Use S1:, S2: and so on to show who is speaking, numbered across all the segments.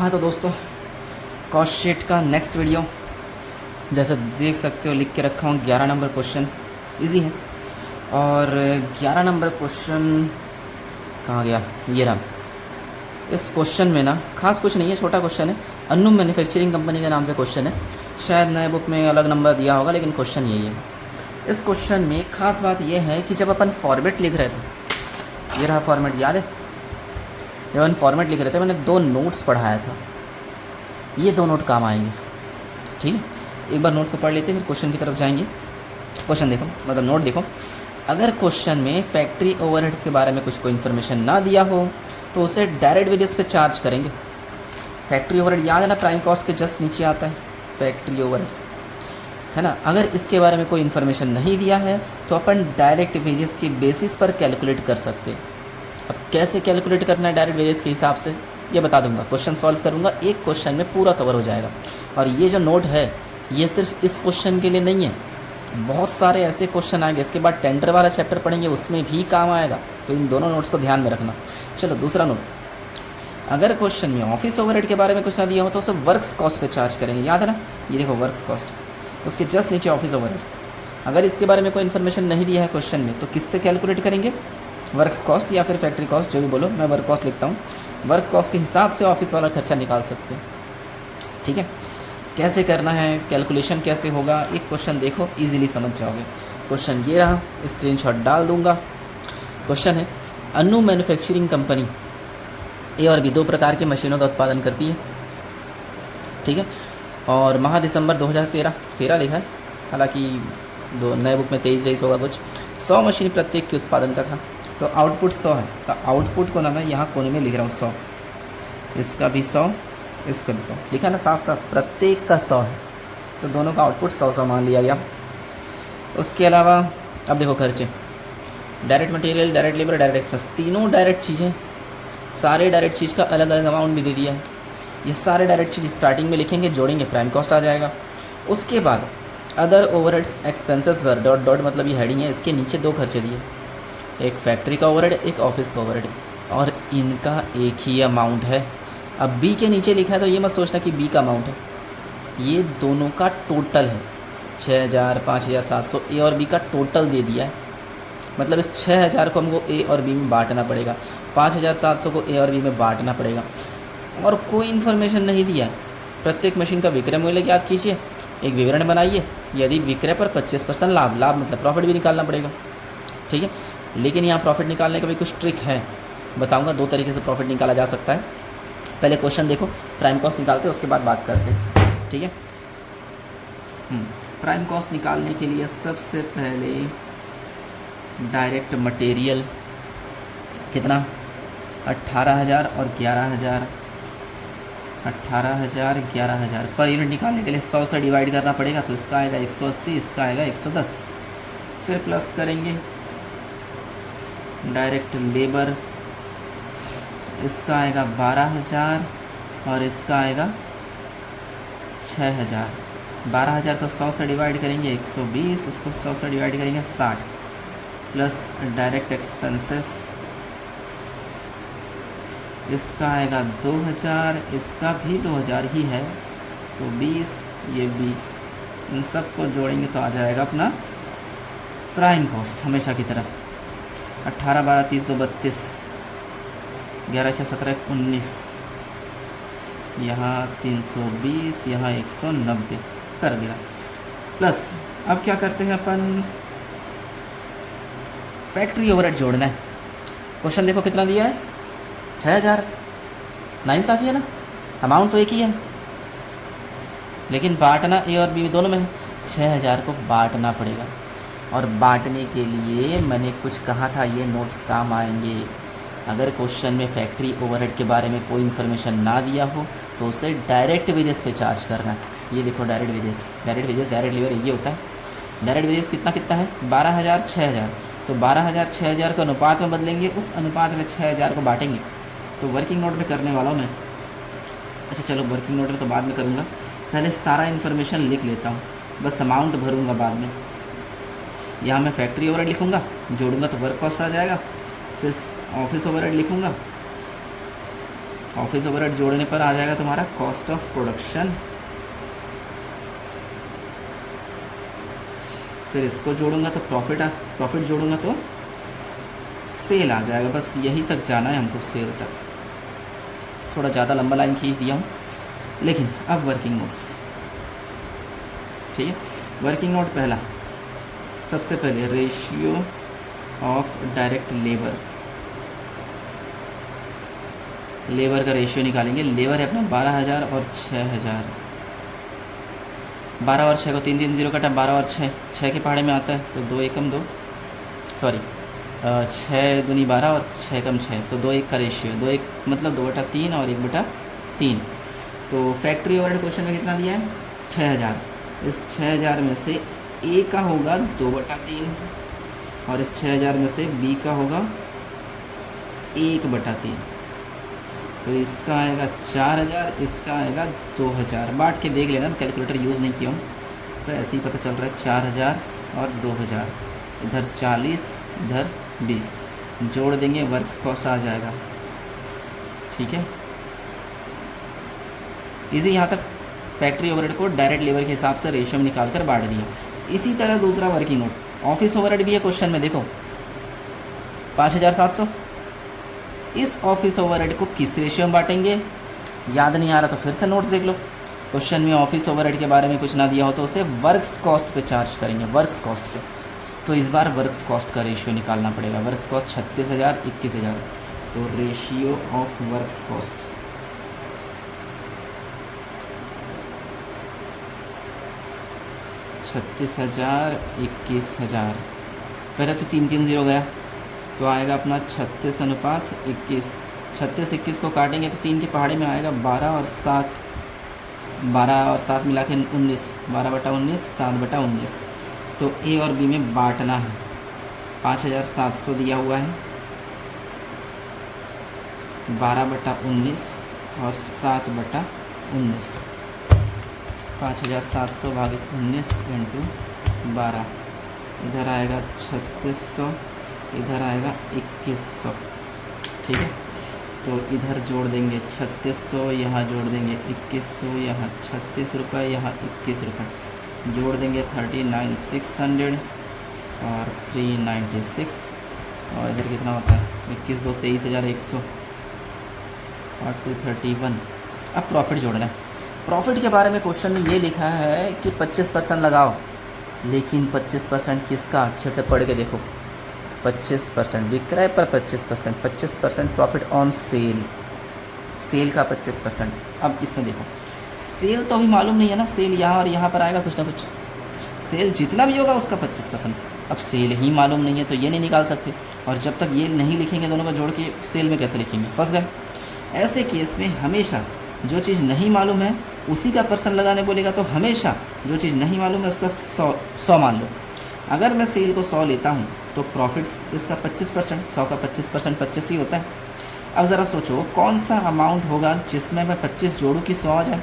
S1: हाँ तो दोस्तों, कॉस्ट शीट का नेक्स्ट वीडियो जैसा देख सकते हो लिख के रखा हूँ। 11 नंबर क्वेश्चन इजी है। और 11 नंबर क्वेश्चन कहाँ गया, ये रहा। इस क्वेश्चन में ना खास कुछ नहीं है, छोटा क्वेश्चन है। अन्नू मैन्युफैक्चरिंग कंपनी के नाम से क्वेश्चन है। शायद नए बुक में अलग नंबर दिया होगा, लेकिन क्वेश्चन यही है। इस क्वेश्चन में खास बात यह है कि जब अपन फॉर्मेट लिख रहे थे, ये रहा फॉर्मेट, याद है? जब अपन फॉर्मेट लिख रहे थे मैंने 2 नोट्स पढ़ाया था। ये 2 नोट काम आएंगे, ठीक है। एक बार नोट को पढ़ लेते हैं, फिर क्वेश्चन की तरफ जाएंगे। क्वेश्चन देखो, मतलब नोट देखो। अगर क्वेश्चन में फैक्ट्री ओवरहेड्स के बारे में कुछ कोई इन्फॉर्मेशन ना दिया हो तो उसे डायरेक्ट वेजेस पे चार्ज करेंगे। फैक्ट्री ओवरहेड याद है ना, प्राइम कॉस्ट के जस्ट नीचे आता है फैक्ट्री ओवरहेड, है ना। अगर इसके बारे में कोई इन्फॉर्मेशन नहीं दिया है तो अपन डायरेक्ट वेजेस के बेसिस पर कैलकुलेट कर सकते हैं। अब कैसे कैलकुलेट करना है डायरेक्ट वेजेस के हिसाब से, ये बता दूंगा। क्वेश्चन सॉल्व करूंगा, एक क्वेश्चन में पूरा कवर हो जाएगा। और ये जो नोट है ये सिर्फ इस क्वेश्चन के लिए नहीं है, बहुत सारे ऐसे क्वेश्चन आएंगे। इसके बाद टेंडर वाला चैप्टर पढ़ेंगे, उसमें भी काम आएगा। तो इन दोनों नोट्स को ध्यान में रखना। चलो दूसरा नोट, अगर क्वेश्चन में ऑफिस ओवरहेड के बारे में कुछ ना दिया हो तो उसे वर्क्स कॉस्ट पे चार्ज करेंगे, याद है ना। ये देखो वर्क्स कॉस्ट, उसके जस्ट नीचे ऑफिस ओवरहेड। अगर इसके बारे में कोई इन्फॉर्मेशन नहीं दिया है क्वेश्चन में तो किससे कैलकुलेट करेंगे? वर्क्स कॉस्ट या फिर फैक्ट्री कॉस्ट, जो भी बोलो। मैं वर्क कॉस्ट लिखता हूँ। वर्क कॉस्ट के हिसाब से ऑफिस वाला खर्चा निकाल सकते हैं, ठीक है। कैसे करना है, कैलकुलेशन कैसे होगा, एक क्वेश्चन देखो, इजीली समझ जाओगे। क्वेश्चन ये रहा, स्क्रीनशॉट डाल दूंगा। क्वेश्चन है, अन्नू मैन्युफैक्चरिंग कंपनी ए और बी 2 प्रकार की मशीनों का उत्पादन करती है, ठीक है। और माह दिसंबर 2013 लिखा है, हालांकि नए बुक में 23-22 होगा कुछ। 100 मशीन प्रत्येक के उत्पादन का था, तो आउटपुट 100 है। तो आउटपुट को ना मैं यहाँ कोने में लिख रहा हूँ 100, इसका भी 100, इसका भी 100 लिखा ना साफ साफ, प्रत्येक का 100 है। तो दोनों का आउटपुट 100 मान लिया गया। उसके अलावा अब देखो खर्चे, direct material, direct labour, direct expense, तीनों डायरेक्ट चीज़ें। सारे डायरेक्ट चीज़ का अलग अलग अमाउंट भी दे दिया है। ये सारे डायरेक्ट चीज़ स्टार्टिंग में लिखेंगे, जोड़ेंगे, प्राइम कॉस्ट आ जाएगा। उसके बाद अदर ओवरहेड्स एक्सपेंसेस वर डॉट डॉट, मतलब ये हेडिंग है, इसके नीचे 2 खर्चे दिए, एक फैक्ट्री का ओवरहेड, एक ऑफिस का ओवरहेड, और इनका एक ही अमाउंट है। अब बी के नीचे लिखा है तो ये मत सोचना कि बी का अमाउंट है, ये दोनों का टोटल है। 6000, 5700 ए और बी का टोटल दे दिया है। मतलब इस 6000 को हमको ए और बी में बांटना पड़ेगा, 5700 को ए और बी में बांटना पड़ेगा। और कोई इन्फॉर्मेशन नहीं दिया है। प्रत्येक मशीन का विक्रय मूल्य ज्ञात कीजिए, एक विवरण बनाइए। यदि विक्रय पर 25% लाभ, लाभ मतलब प्रॉफिट भी निकालना पड़ेगा, ठीक है। लेकिन यहाँ प्रॉफिट निकालने का भी कुछ ट्रिक है, बताऊँगा। 2 तरीके से प्रॉफिट निकाला जा सकता है। पहले क्वेश्चन देखो, प्राइम कॉस्ट निकालते हैं, उसके बाद बात करते हैं, ठीक है। प्राइम कॉस्ट निकालने के लिए सबसे पहले डायरेक्ट मटेरियल कितना, 18,000 और 11,000, 18,000 11,000 पर यूनिट निकालने के लिए 100 से डिवाइड करना पड़ेगा, तो इसका आएगा 180, इसका आएगा 110। फिर प्लस करेंगे डायरेक्ट लेबर, इसका आएगा 12,000 और इसका आएगा 6,000। 12,000 को 100 से डिवाइड करेंगे 120, इसको 100 से डिवाइड करेंगे 60, प्लस डायरेक्ट एक्सपेंसेस, इसका आएगा 2,000, इसका भी 2,000 ही है, तो 20, ये 20, इन सब को जोड़ेंगे तो आ जाएगा अपना प्राइम कॉस्ट हमेशा की तरह। 18, 12, 30, 2, 32, 11, 6, 17, 19, यहाँ 320, यहाँ 190 कर दिया। प्लस अब क्या करते हैं अपन, फैक्ट्री ओवरहेड जोड़ना है। क्वेश्चन देखो कितना दिया है, 6,000। नाइंसाफ़ी है ना, अमाउंट तो एक ही है, लेकिन बांटना ए और बी दोनों में है। 6,000 को बांटना पड़ेगा, और बांटने के लिए मैंने कुछ कहा था, ये नोट्स काम आएंगे। अगर क्वेश्चन में फैक्ट्री ओवरहेड के बारे में कोई इन्फॉर्मेशन ना दिया हो तो उसे डायरेक्ट वेजेस पे चार्ज करना है। ये देखो डायरेक्ट वेजेस, डायरेक्ट लेबर ये होता है। डायरेक्ट वेजेस कितना कितना है, 12,000, 6,000, तो 12,000 6,000 को अनुपात में बदलेंगे, उस अनुपात में 6,000 को बांटेंगे। तो वर्किंग नोट में करने वाला हूँ मैं। अच्छा चलो, वर्किंग नोट में तो बाद में करूँगा, पहले सारा इन्फॉर्मेशन लिख लेता हूँ, बस अमाउंट भरूँगा बाद में। यहाँ मैं फैक्ट्री ओवरहेड लिखूँगा, जोड़ूंगा तो वर्क कॉस्ट आ जाएगा। फिर ऑफिस ओवरहेड लिखूँगा, ऑफिस ओवरहेड जोड़ने पर आ जाएगा तुम्हारा कॉस्ट ऑफ प्रोडक्शन, फिर इसको जोड़ूंगा तो प्रॉफिट जोड़ूंगा तो सेल आ जाएगा। बस यही तक जाना है हमको, सेल तक। थोड़ा ज़्यादा लंबा लाइन खींच दिया हूँ, लेकिन अब वर्किंग नोट्स। ठीक है, वर्किंग नोट पहला, सबसे पहले रेशियो ऑफ डायरेक्ट लेबर का रेशियो निकालेंगे। लेबर है अपना 12,000 और 6,000। 12 और 6 को 3 3 0 कटा, 12 और 6 के पहाड़े में आता है, तो 2 एकम 2, सॉरी 6 दूनी 12 और 6 कम 6, तो 2 1 का रेशियो, 2 1 मतलब 2/3 और 1/3। तो फैक्ट्री ओवरहेड क्वेश्चन में कितना दिया है? 6,000। इस 6,000 में से ए का होगा 2/3 और इस 6,000 में से बी का होगा 1/3। तो इसका आएगा 4,000, इसका आएगा 2,000। बांट के देख लेना, कैलकुलेटर यूज़ नहीं किया हूँ, तो ऐसे ही पता चल रहा है 4,000 और 2,000। इधर 40, इधर 20, जोड़ देंगे, वर्क्स कॉस्ट आ जाएगा। ठीक है, इसी यहाँ तक फैक्ट्री ओवरहेड को डायरेक्ट लेबर के हिसाब से रेशियो में निकाल कर बांट दिया। इसी तरह दूसरा वर्किंग नोट, ऑफिस ओवरहेड भी है क्वेश्चन में, देखो 5,700। इस ऑफिस ओवरहेड को किस रेशियो में बांटेंगे? याद नहीं आ रहा तो फिर से नोट्स देख लो। क्वेश्चन में ऑफिस ओवरहेड के बारे में कुछ ना दिया हो तो उसे वर्क्स कॉस्ट पे चार्ज करेंगे, वर्क्स कॉस्ट पे। तो इस बार वर्क्स कॉस्ट का रेशियो निकालना पड़ेगा। वर्क्स कॉस्ट 36,000, 21,000, तो रेशियो ऑफ वर्क्स कॉस्ट 36,000, 21,000। पहले तो 3 3 0 गया, तो आएगा अपना 36:21। 36 21 को काटेंगे तो 3 के पहाड़े में आएगा 12 और 7, 12 और 7 मिला के 19, 12/19, 7/19। तो ए और बी में बांटना है। 5,700 दिया हुआ है, 12/19 और 7/19। 5,700 भागित 19 इंटू 12, इधर आएगा 3600, इधर आएगा 2100। ठीक है, तो इधर जोड़ देंगे 3600, यहाँ जोड़ देंगे 2100, यहाँ 36 रुपये, यहाँ 21 रुपये, जोड़ देंगे 39,600 और 396, और इधर कितना होता है 21 2 23,100 और 231। अब प्रॉफिट जोड़ना है। प्रॉफिट के बारे में क्वेश्चन में ये लिखा है कि 25% लगाओ, लेकिन 25% किसका? अच्छे से पढ़ के देखो। 25% विक्रय पर 25%, 25% प्रॉफिट ऑन सेल, सेल का 25%। अब इसमें देखो, सेल तो अभी मालूम नहीं है ना, सेल यहाँ और यहाँ पर आएगा कुछ ना कुछ, सेल जितना भी होगा उसका 25%। अब सेल ही मालूम नहीं है तो ये नहीं निकाल सकते, और जब तक ये नहीं लिखेंगे दोनों को जोड़ के सेल में कैसे लिखेंगे? फंस गए। ऐसे केस में हमेशा जो चीज़ नहीं मालूम है उसी का परसेंट लगाने बोलेगा, तो हमेशा जो चीज़ नहीं मालूम है उसका 100 मान लो। अगर मैं सेल को 100 लेता हूँ तो प्रॉफिट इसका 25%, 100 का 25% 25 ही होता है। अब ज़रा सोचो कौन सा अमाउंट होगा जिसमें मैं 25 जोड़ूँ कि 100 आ जाए?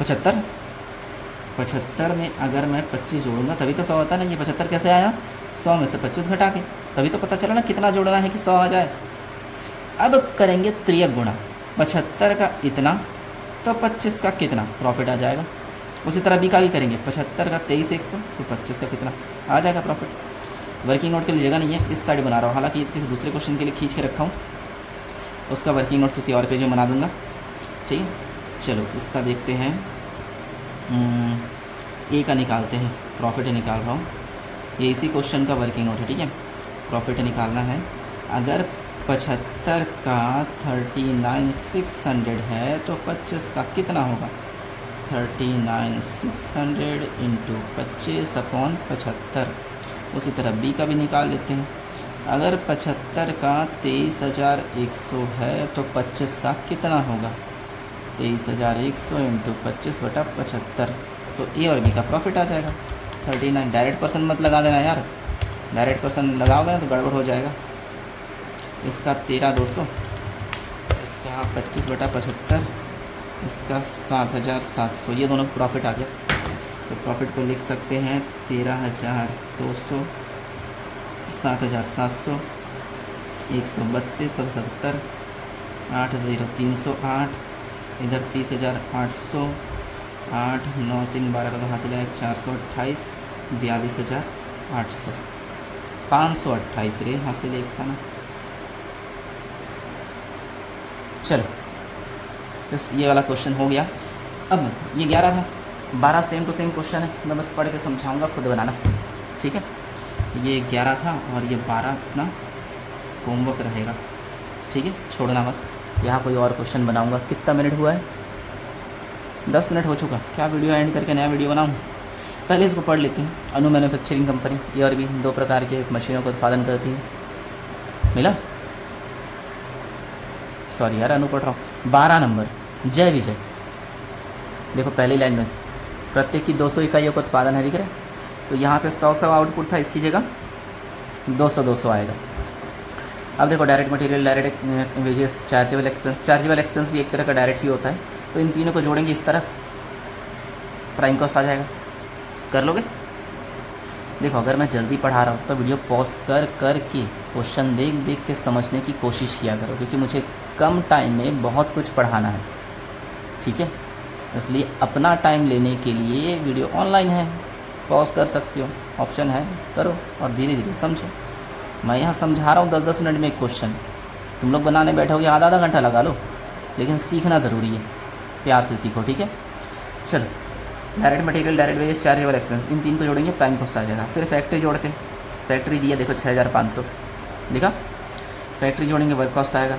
S1: 75। 75 में अगर मैं 25 जोड़ूंगा तभी तो 100 आता है ना। ये 75 कैसे आया? 100 में से 25 घटा के, तभी तो पता चला ना कितना जोड़ना है कि 100 आ जाए। अब करेंगे त्रियक गुणा, 75 का इतना तो 25 का कितना प्रॉफिट आ जाएगा। उसी तरह बी का भी करेंगे, 75 का 23,100 तो 25 का कितना आ जाएगा प्रॉफिट। वर्किंग नोट के लिए जगह नहीं है, इस साइड बना रहा हूँ, हालांकि ये किसी दूसरे क्वेश्चन के लिए खींच के रखा हूँ, उसका वर्किंग नोट किसी और पेज में बना दूंगा। ठीक है, चलो इसका देखते हैं। ए का निकालते हैं, प्रॉफिट निकाल रहा हूँ, ये इसी क्वेश्चन का वर्किंग नोट है। ठीक है, प्रॉफिट निकालना है। अगर 75 का 39,600 है तो 25 का कितना होगा? 39,600 इंटू 25/75। उसी तरह बी का भी निकाल लेते हैं। अगर 75 का 23,100 है तो 25 का कितना होगा? 23,100 इंटू 25/75। तो ए और बी का प्रॉफिट आ जाएगा 39। डायरेक्ट परसेंट मत लगा देना यार, डायरेक्ट परसेंट लगाओगे ना तो गड़बड़ हो जाएगा। इसका 13,200, इसका 25/75, इसका 7,700, ये दोनों प्रॉफिट आ गया। तो प्रॉफिट को लिख सकते हैं 13,200, 7,700, 132, 77, 8 0 308, इधर 30,800, 8 9 3 12 का तो हासिल है 428, 42,800, 528 रे हासिल एक था ना। चलो बस ये वाला क्वेश्चन हो गया। अब ये 11 था, 12 सेम टू सेम क्वेश्चन है, मैं बस पढ़ के समझाऊंगा, खुद बनाना, ठीक है। ये 11 था और ये 12 अपना होमवर्क रहेगा, ठीक है, छोड़ना मत। यहाँ कोई और क्वेश्चन बनाऊंगा। कितना मिनट हुआ है? 10 मिनट हो चुका। क्या वीडियो एंड करके नया वीडियो बनाऊँ? पहले इसको पढ़ लेते हैं। अनु मैन्युफैक्चरिंग कंपनी, ये और भी 2 प्रकार के मशीनों का उत्पादन करती है। मिला? सॉरी यार, अनु पढ़ रहा हूँ। 12 नंबर जय विजय। देखो पहली लाइन में प्रत्येक की 200 इकाइयों का उत्पादन है, दिख रहा है। तो यहाँ पे 100 आउटपुट था, इसकी जगह 200 आएगा। अब देखो direct material, direct wages, chargeable expense. Chargeable expense भी एक तरह का डायरेक्ट ही होता है। तो इन तीनों को जोड़ेंगे इस तरफ, प्राइम कॉस्ट आ जाएगा। कर लोगे? देखो अगर मैं जल्दी पढ़ा रहा हूँ तो वीडियो पॉज कर कर के क्वेश्चन देख देख के समझने की कोशिश किया करो, क्योंकि मुझे कम टाइम में बहुत कुछ पढ़ाना है, ठीक है। इसलिए अपना टाइम लेने के लिए वीडियो ऑनलाइन है, पॉज कर सकते हो, ऑप्शन है, करो और धीरे धीरे समझो। मैं यहाँ समझा रहा हूँ 10-10 मिनट में एक क्वेश्चन, तुम लोग बनाने बैठोगे आधा घंटा लगा लो, लेकिन सीखना ज़रूरी है, प्यार से सीखो, ठीक है। चलो direct material, direct wages, chargeable expense, इन तीन को जोड़ेंगे, प्राइम कॉस्ट आ जाएगा। फिर फैक्ट्री जोड़ते हैं, फैक्ट्री दिया देखो 6,500, देखा। फैक्ट्री जोड़ेंगे, वर्क कॉस्ट आएगा।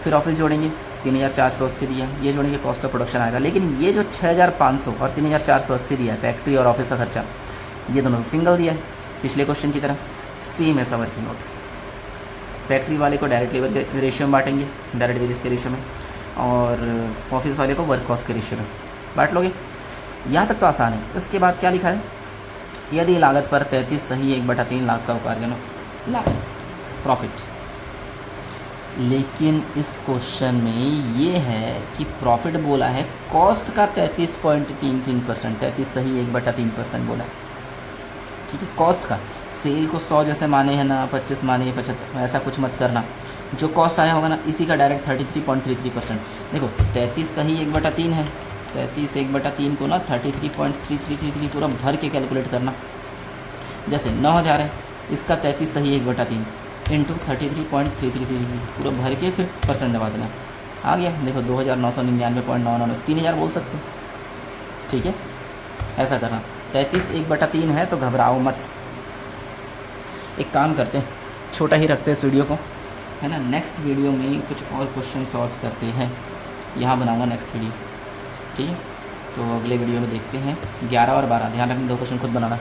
S1: फिर ऑफिस जोड़ेंगे, 3,480 दिया, ये जोड़ेंगे, कॉस्ट ऑफ प्रोडक्शन आएगा। लेकिन ये जो 6,500 और 3,480 दिया है फैक्ट्री और ऑफिस का खर्चा, ये दोनों सिंगल दिया है पिछले क्वेश्चन की तरह, सेम है समर की नोट। फैक्ट्री वाले को डायरेक्ट लेबर के रेशियो में बांटेंगे, डायरेक्ट वेजेस के रेशियो में, और ऑफिस वाले को वर्क कॉस्ट के रेशियो में बांट लोगे। यहाँ तक तो आसान है। इसके बाद क्या लिखा है? यदि लागत पर 33 सही 1/3 लाख का उपार्जन हो, लाभ, प्रॉफिट। लेकिन इस क्वेश्चन में ये है कि प्रॉफिट बोला है कॉस्ट का 33.33%, 33 सही 1/3% बोला है, ठीक है। कॉस्ट का, सेल को 100 जैसे माने हैं ना, 25 माने, 75, ऐसा कुछ मत करना। जो कॉस्ट आया होगा ना, इसी का डायरेक्ट 33.33%। देखो 33 सही 1/3 है, 33 1/3 को ना 33.3333 पूरा भर के कैलकुलेट करना। जैसे 9,000 है, इसका 33 सही 1/3 इंटू 33.3333 पूरा भर के फिर परसेंट दबा देना, आ गया। देखो 2,999.99, 3,000 बोल सकते, ठीक है। ऐसा करना। 33 1/3 है तो घबराओ मत। एक काम करते हैं, छोटा ही रखते हैं इस वीडियो को, है ना। नेक्स्ट वीडियो में कुछ और क्वेश्चन सॉल्व करते हैं, यहाँ बनाऊँगा नेक्स्ट वीडियो, ठीक है। तो अगले वीडियो में देखते हैं 11 और 12, ध्यान रखना 2 क्वेश्चन खुद बनाना।